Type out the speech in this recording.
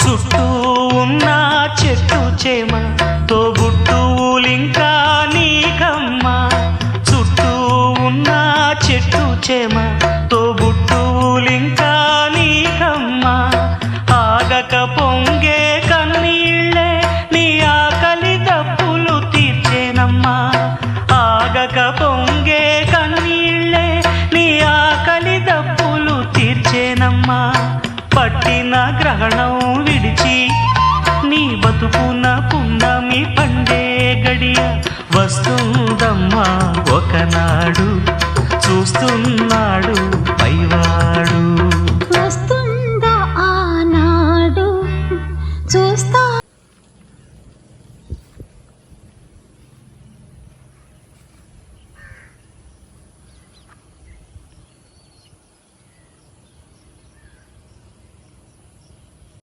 చుట్టూ ఉన్న చెట్టు చేమ తోబుట్టువులింకా నీకమ్మా. చుట్టూ ఉన్న చెట్టు చేమ తోబుట్టువులింకా నీకమ్మా. ఆగక పొంగే కన్నీళ్ళే నీ ఆకలి దప్పులు తీర్చేనమ్మా. ఆగక పొంగే కన్నీళ్ళే నీ ఆకలి దప్పులు తీర్చేనమ్మా. పట్టిన గ్రహణం విడిచి నీ బతుకున పున్నమి పండే గడియ వస్తుందమ్మా ఒకనాడు, చూస్తున్నాడు పైవాడు.